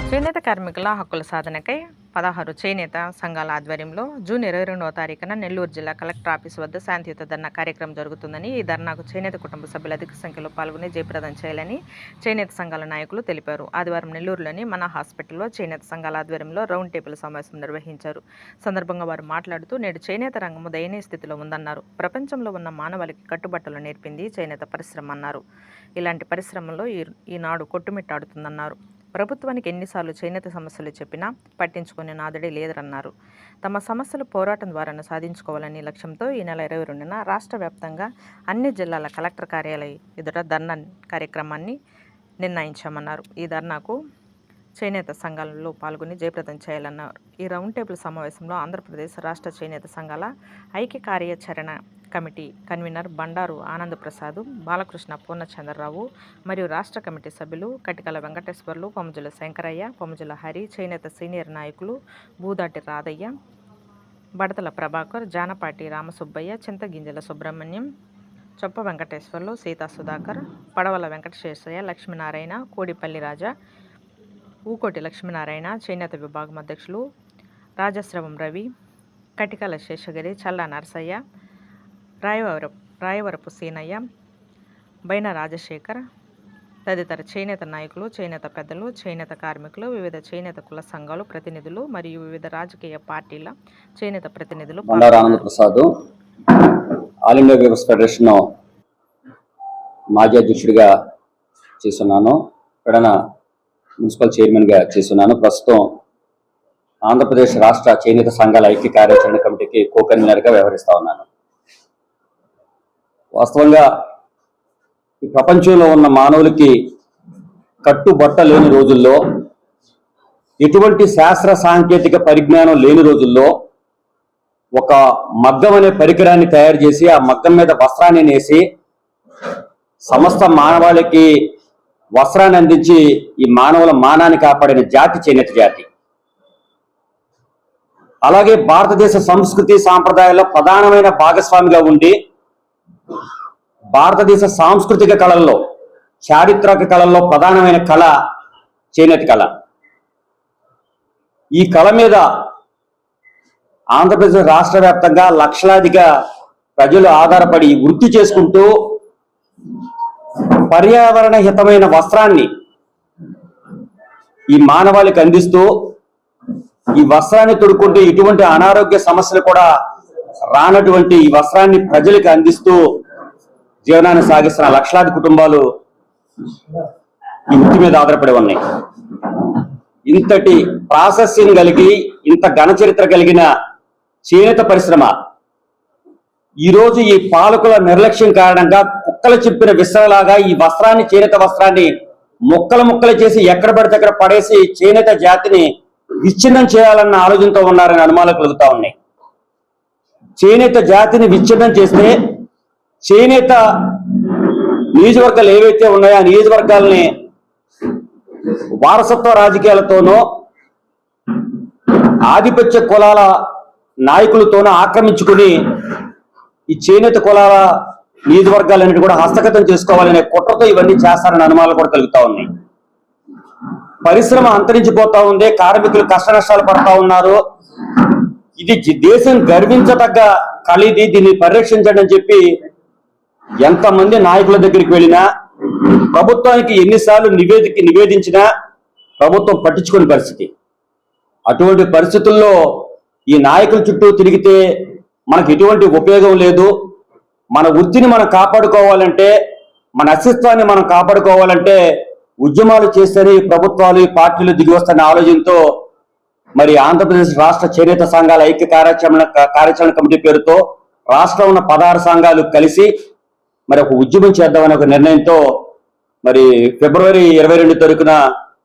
చేనేత కార్మికుల హక్కుల సాధనకై 16 చేనేత సంఘాల ఆధ్వర్యంలో జూన్ 22వ తారీఖున నెల్లూరు జిల్లా కలెక్టర్ ఆఫీస్ వద్ద శాంతియుత ధర్నా కార్యక్రమం జరుగుతుందని, ఈ ధర్నాకు చేనేత కుటుంబ సభ్యులు అధిక సంఖ్యలో పాల్గొని జయప్రదం చేయాలని చేనేత సంఘాల నాయకులు తెలిపారు. ఆదివారం నెల్లూరులోని మన హాస్పిటల్లో చేనేత సంఘాల ఆధ్వర్యంలో రౌండ్ టేబుల్ సమావేశం నిర్వహించారు. సందర్భంగా వారు మాట్లాడుతూ, నేడు చేనేత రంగము దయనీయ స్థితిలో ఉందన్నారు. ప్రపంచంలో ఉన్న మానవాళికి కట్టుబట్టలు నేర్పింది చేనేత పరిశ్రమ అన్నారు. ఇలాంటి పరిశ్రమలో ఈనాడు కొట్టుమిట్టాడుతుందన్నారు. ప్రభుత్వానికి ఎన్నిసార్లు చేనేత సమస్యలు చెప్పినా పట్టించుకునే నాదుడే లేదన్నారు. తమ సమస్యలు పోరాటం ద్వారానే సాధించుకోవాలని లక్ష్యంతో ఈ నెల 22న రాష్ట్ర వ్యాప్తంగా అన్ని జిల్లాల కలెక్టర్ కార్యాలయ ఎదుట ధర్నా కార్యక్రమాన్ని నిర్ణయించామన్నారు. ఈ ధర్నాకు చేనేత సంఘాలలో పాల్గొని జయప్రదం చేయాలన్నారు. ఈ రౌండ్ టేబుల్ సమావేశంలో ఆంధ్రప్రదేశ్ రాష్ట్ర చేనేత సంఘాల ఐక్య కార్యాచరణ కమిటీ కన్వీనర్ బండారు ఆనంద్ ప్రసాద్, బాలకృష్ణ పూర్ణచంద్రరావు మరియు రాష్ట్ర కమిటీ సభ్యులు కటికల వెంకటేశ్వర్లు, పొమజుల శంకరయ్య, పొమజుల హరి, చేనేత సీనియర్ నాయకులు బూదాటి రాధయ్య, బడతల ప్రభాకర్, జానపాటి రామసుబ్బయ్య, చింతగింజల సుబ్రహ్మణ్యం, చొప్ప వెంకటేశ్వర్లు, సీతా సుధాకర్, పడవల వెంకటశేషయ్య, లక్ష్మీనారాయణ, కోడిపల్లి రాజా, ఊకోటి లక్ష్మీనారాయణ, చేనేత విభాగం అధ్యక్షులు రాజశ్రవం రవి, కటికల శేషగిరి, చల్లా నరసయ్య, రాయవరపు సీనయ్య, బైన రాజశేఖర్ తదితర చేనేత నాయకులు, చేనేత పెద్దలు, చేనేత కార్మికులు, వివిధ చేనేత కుల సంఘాలు ప్రతినిధులు మరియు వివిధ రాజకీయ పార్టీల చేనేత ప్రతినిధులు Prasad all India weavers federation మాజీ అధ్యక్షుడిగా చేస్తున్నాను. ఎక్కడన మున్సిపల్ చైర్మన్గా చేస్తున్నాను. ప్రస్తుతం ఆంధ్రప్రదేశ్ రాష్ట్ర చేనేత సంఘాల ఐక్య కార్యాచరణ కమిటీకి కో కన్వీనర్గా వ్యవహరిస్తా ఉన్నాను. వాస్తవంగా ఈ ప్రపంచంలో ఉన్న మానవులకి కట్టుబట్ట లేని రోజుల్లో, ఎటువంటి శాస్త్ర సాంకేతిక పరిజ్ఞానం లేని రోజుల్లో ఒక మగ్గం అనే పరికరాన్ని తయారు చేసి ఆ మగ్గం మీద వస్త్రాన్ని నేసి సమస్త మానవాళికి వస్త్రాన్ని అందించి ఈ మానవుల మానాన్ని కాపాడిన జాతి చేనేత జాతి. అలాగే భారతదేశ సంస్కృతి సాంప్రదాయాల్లో ప్రధానమైన భాగస్వామిగా ఉండి భారతదేశ సాంస్కృతిక కళల్లో, చారిత్రక కళల్లో ప్రధానమైన కళ చేనేత కళ. ఈ కళ మీద ఆంధ్రప్రదేశ్ రాష్ట్ర వ్యాప్తంగా లక్షలాదిగా ప్రజలు ఆధారపడి వృత్తి చేసుకుంటూ పర్యావరణ హితమైన వస్త్రాన్ని ఈ మానవాళికి అందిస్తూ, ఈ వస్త్రాన్ని తొడుక్కుంటూ ఎటువంటి అనారోగ్య సమస్యలు కూడా రానటువంటి ఈ వస్త్రాన్ని ప్రజలకు అందిస్తూ జీవనాన్ని సాగిస్తున్న లక్షలాది కుటుంబాలు ఈ వృత్తి మీద ఆధారపడి ఉన్నాయి. ఇంతటి ప్రాసెసింగ్ కలిగి, ఇంత ఘన చరిత్ర కలిగిన చేనేత పరిశ్రమ ఈరోజు ఈ పాలకుల నిర్లక్ష్యం కారణంగా కుక్కలు చెప్పిన విసరలాగా ఈ వస్త్రాన్ని, చేనేత వస్త్రాన్ని ముక్కలు చేసి ఎక్కడ పడితే అక్కడ పడేసి చేనేత జాతిని విచ్ఛిన్నం చేయాలన్న ఆలోచనతో ఉన్నారని అనుమానాలు కలుగుతా ఉన్నాయి. చేనేత జాతిని విచ్ఛిన్నం చేస్తే చేనేత నియోజకవర్గాలు ఏవైతే ఉన్నాయో ఆ నియోజకవర్గాలని వారసత్వ రాజకీయాలతోనో ఆధిపత్య కులాల నాయకులతోనో ఆక్రమించుకుని ఈ చేనేత కులాల నియోజకవర్గాలన్నిటి కూడా హస్తగతం చేసుకోవాలనే కుట్రతో ఇవన్నీ చేస్తారని అనుమానాలు కూడా కలుగుతా ఉన్నాయి. పరిశ్రమ అంతరించిపోతా ఉంది, కార్మికులు కష్ట నష్టాలు పడతా ఉన్నారు. ఇది దేశం గర్వించదగ్గ కళిది, దీన్ని పరిరక్షించండి అని చెప్పి ఎంతమంది నాయకుల దగ్గరికి వెళ్ళినా, ప్రభుత్వానికి ఎన్నిసార్లు నివేదించినా ప్రభుత్వం పట్టించుకునే పరిస్థితి. అటువంటి పరిస్థితుల్లో ఈ నాయకుల చుట్టూ తిరిగితే మనకు ఎటువంటి ఉపయోగం లేదు. మన వృత్తిని మనం కాపాడుకోవాలంటే, మన అస్తిత్వాన్ని మనం కాపాడుకోవాలంటే ఉద్యమాలు చేస్తేనే ఈ ప్రభుత్వాలు, ఈ పార్టీలు దిగి వస్తున్న ఆలోచనతో మరి ఆంధ్రప్రదేశ్ రాష్ట్ర చేనేత సంఘాల ఐక్య కార్యాచరణ కమిటీ పేరుతో రాష్ట్రంలో ఉన్న 16 సంఘాలు కలిసి మరి ఒక ఉద్యమం చేద్దామనే ఒక నిర్ణయంతో మరి ఫిబ్రవరి 22 తారీఖున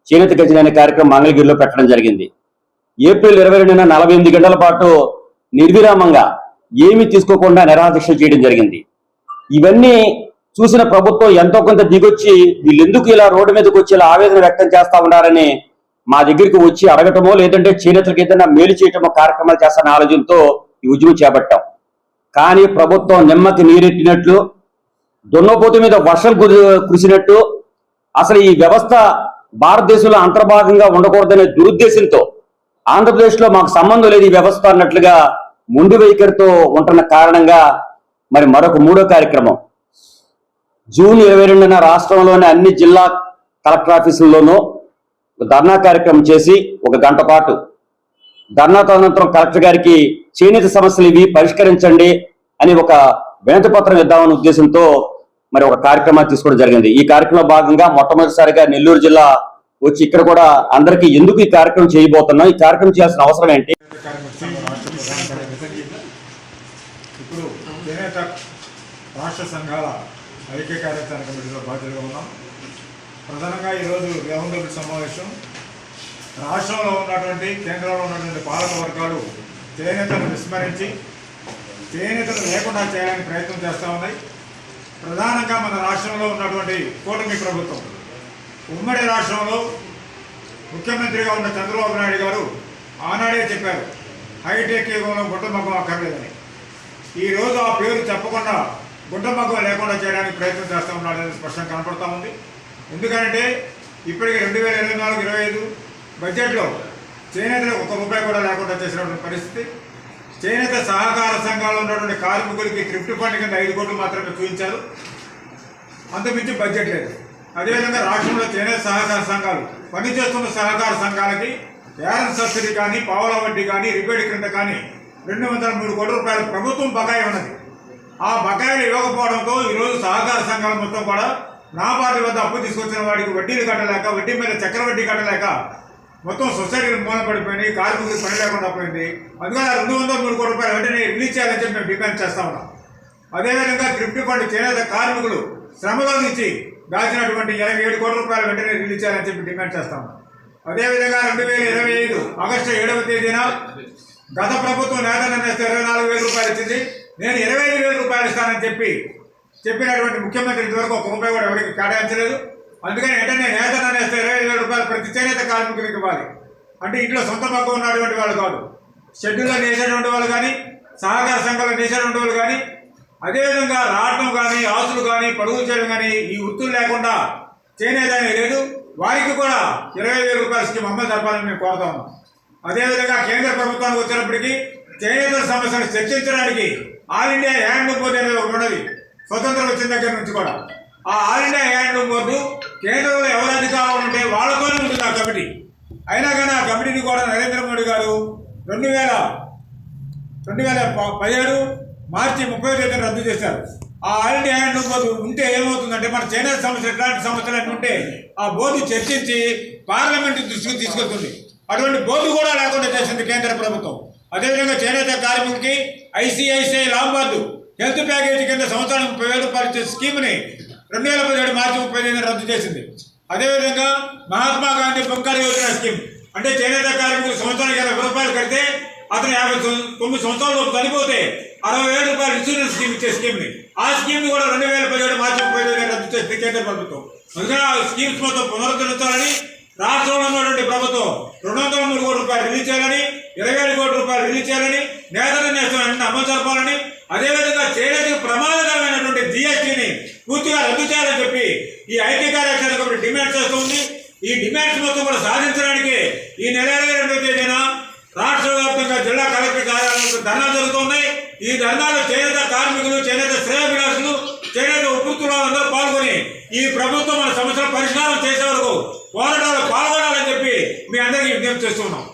చేనేత గజన అనే కార్యక్రమం మంగళగిరిలో పెట్టడం జరిగింది. ఏప్రిల్ 22న 48 గంటల పాటు నిర్విరామంగా ఏమీ తీసుకోకుండా నిరాదీక్ష చేయడం జరిగింది. ఇవన్నీ చూసిన ప్రభుత్వం ఎంతో కొంత దిగొచ్చి వీళ్ళెందుకు ఇలా రోడ్డు మీదకి వచ్చి ఇలా ఆవేదన వ్యక్తం చేస్తా ఉన్నారని మా దగ్గరికి వచ్చి అడగటమో, లేదంటే చేనేతలకు ఏదైనా మేలు చేయటమో కార్యక్రమాలు చేస్తాన ఆలోచనతో ఈ ఉద్యమం చేపట్టాం. కానీ ప్రభుత్వం నిమ్మకి నీరెట్టినట్లు, దున్నపోతు మీద వర్షం కురిసినట్టు అసలు ఈ వ్యవస్థ భారతదేశంలో అంతర్భాగంగా ఉండకూడదనే దురుద్దేశంతో ఆంధ్రప్రదేశ్లో మాకు సంబంధం లేదు ఈ వ్యవస్థ అన్నట్లుగా ముందు వైఖరితో ఉంటున్న కారణంగా మరి మరొక మూడో కార్యక్రమం జూన్ 22న రాష్ట్రంలోని అన్ని జిల్లా కలెక్టర్ ఆఫీసుల్లోనూ ధర్నా కార్యక్రమం చేసి 1 గంట పాటు ధర్నా తదనంతరం కలెక్టర్ గారికి చేనేత సమస్యలు ఇవి పరిష్కరించండి అని ఒక వినతి పత్రం ఇద్దామనే ఉద్దేశంతో మరి ఒక కార్యక్రమాన్ని తీసుకోవడం జరిగింది. ఈ కార్యక్రమంలో భాగంగా మొట్టమొదటిసారిగా నెల్లూరు జిల్లా వచ్చి ఇక్కడ కూడా అందరికీ ఎందుకు ఈ కార్యక్రమం చేయబోతున్నాం, ఈ కార్యక్రమం చేయాల్సిన అవసరం ఏంటి? ఇప్పుడు చేనేత రాష్ట్ర సంఘాల ఐక్య కార్యాచరణ కమిటీలో బాధ్యతగా ఉన్నాం. ప్రధానంగా ఈరోజు వ్యవహార సమావేశం రాష్ట్రంలో ఉన్నటువంటి కేంద్రంలో ఉన్నటువంటి పాలక వర్గాలు చేనేతను విస్మరించి చేనేతను లేకుండా చేయడానికి ప్రయత్నం చేస్తూ ఉన్నాయి. ప్రధానంగా మన రాష్ట్రంలో ఉన్నటువంటి కూటమి ప్రభుత్వం ఉమ్మడి రాష్ట్రంలో ముఖ్యమంత్రిగా ఉన్న చంద్రబాబు నాయుడు గారు ఆనాడే చెప్పారు హైటెక్ యుగంలో గుంటమగ్గం అక్కర్లేదని. ఈరోజు ఆ పేరు చెప్పకుండా గుంటమగ్గం లేకుండా చేయడానికి ప్రయత్నం చేస్తూ ఉన్నాడని స్పష్టంగా కనపడతా ఉంది. ఎందుకంటే ఇప్పటికి 2024-25 బడ్జెట్లో చేనేతలకు ₹1 కూడా లేకుండా చేసినటువంటి పరిస్థితి. చేనేత సహకార సంఘాల్లో ఉన్నటువంటి కార్మికులకి థ్రిఫ్ట్ ఫండ్ కింద 5 కోట్లు మాత్రమే చూపించారు, అంతమించి బడ్జెట్ లేదు. అదేవిధంగా రాష్ట్రంలో చేనేత సహకార సంఘాలు పనిచేస్తున్న సహకార సంఘాలకి యారన్ సబ్సిడీ కానీ పావలా వడ్డీ కానీ రిబేట్ క్రింద కానీ 203 కోట్ల రూపాయలు ప్రభుత్వం బకాయి ఉన్నది. ఆ బకాయిలు ఇవ్వకపోవడంతో ఈరోజు సహకార సంఘాలు మొత్తం కూడా నాబార్డు వద్ద అప్పు తీసుకొచ్చిన వాడికి వడ్డీలు కట్టలేక వడ్డీ మీద చక్రవడ్డీ కట్టలేక మొత్తం సొసైటీలు మూలపడిపోయినాయి, కార్మికులకు పని లేకుండా పోయింది. అందుకని 203 కోట్ల రూపాయలు వెంటనే రిలీజ్ చేయాలని చెప్పి మేము డిమాండ్ చేస్తా ఉన్నాం. అదేవిధంగా థ్రిఫ్ట్ ఫండ్ చేనేత కార్మికులు శ్రమలో నుంచి దాచినటువంటి 27 కోట్ల రూపాయలు వెంటనే రిలీజ్ చేయాలని చెప్పి డిమాండ్ చేస్తా ఉన్నాం. అదేవిధంగా 2025 ఆగస్టు 7వ తేదీన గత ప్రభుత్వం నేతన్న నేస్తే 24,000 రూపాయలు ఇచ్చింది. నేను 25,000 రూపాయలు ఇస్తానని చెప్పినటువంటి ముఖ్యమంత్రి ఇంతవరకు ₹1 కూడా ఎవరికి కేటాయించలేదు. అందుకని వెంటనే నేతన్న నేస్తే 25,000 రూపాయలు ప్రతి చేనేత కార్మికులకు ఇవ్వాలి. అంటే ఇంట్లో సొంత పక్క ఉన్నటువంటి వాళ్ళు కాదు, షెడ్యూల్లో నేసేటువంటి వాళ్ళు కానీ సహకార సంఘాలు నేసేటువంటి వాళ్ళు కానీ అదేవిధంగా రావడం కానీ ఆస్తులు కానీ పడుగు చేయడం కానీ ఈ వృత్తులు లేకుండా చేనేత లేదు, వారికి కూడా 25,000 రూపాయల స్కీమ్ అమలు జరపాలని మేము కోరుతా ఉన్నాం. అదేవిధంగా కేంద్ర ప్రభుత్వానికి వచ్చినప్పటికీ చేనేత సమస్యలు చర్చించడానికి ఆల్ ఇండియా హ్యాండ్లూమ్ బోర్డు అనేది ఒకటి ఉన్నది. స్వతంత్రం వచ్చిన దగ్గర నుంచి కూడా ఆ ఆల్ ఇండియా హ్యాండ్లూమ్ బోర్డు కేంద్రంలో ఎవరు అధికారం ఉంటే వాళ్ళతోనే ఉంటుంది ఆ కమిటీ. అయినా కానీ ఆ కమిటీని కూడా నరేంద్ర మోడీ గారు 2017 మార్చి 30వ తేదీన రద్దు చేశారు. ఆ ఆల్ ఇండియా హ్యాండ్లూమ్ బోర్డు ఉంటే ఏమవుతుందంటే మన చేనేత సమస్యలు ఎట్లాంటి సమస్యలు ఉంటే ఆ బోర్డు చర్చించి పార్లమెంటు దృష్టికి తీసుకెళ్తుంది. అటువంటి బోర్డు కూడా లేకుండా చేసింది కేంద్ర ప్రభుత్వం. అదేవిధంగా చేనేత కార్మికులకి ఐసిఐసిఐ లాంబార్డు హెల్త్ ప్యాకేజీ కింద సంవత్సరానికి 30,000 రూపాయలు ఇచ్చే స్కీమ్ని 2017 మార్చి 30 రద్దు చేసింది. అదేవిధంగా మహాత్మా గాంధీ బంగారు యోజన స్కీమ్ అంటే చేనేత కార్మికులు సంవత్సరానికి 20 రూపాయలు కడితే అతను 59 సంవత్సరాల లోపు చనిపోతే 60,000 రూపాయలు ఇన్సూరెన్స్ స్కీమ్ ఇచ్చే స్కీమ్ని ఆ స్కీమ్ని కూడా 2017 మార్చి 30 రద్దు చేసింది కేంద్ర ప్రభుత్వం. అందుకని ఆ స్కీమ్స్ మొత్తం పునరుద్ధరించాలని రాష్ట్రంలో ఉన్నటువంటి ప్రభుత్వం 203 కోట్ల రూపాయలు రిలీజ్ చేయాలని 27 కోట్ల రూపాయలు రిలీజ్ చేయాలని నేతల నేస్తాన్ని అమలు జరపాలని అదేవిధంగా చేనేతకు ప్రమాదకరమైనటువంటి జిఎస్టీని పూర్తిగా రద్దు చేయాలని చెప్పి ఈ ఐక్య కార్యాచరణ కమిటీ డిమాండ్ చేస్తుంది. ఈ డిమాండ్స్ మొత్తం కూడా సాధించడానికి ఈ నెల 22వ తేదీన రాష్ట్ర వ్యాప్తంగా జిల్లా కలెక్టర్ కార్యాలయంలో ధర్నా జరుగుతున్నాయి. ఈ ధర్నాలో చేనేత కార్మికులు చేనేత శ్రేయోభిలాషులు చేనేత ఉపవృత్తులు అందరూ పాల్గొని ఈ ప్రభుత్వం మన సమస్యల పరిష్కారం చేసే వరకు పోరాటాలు పాల్గొనాలని చెప్పి మీ అందరికీ విజ్ఞప్తి చేస్తున్నాం.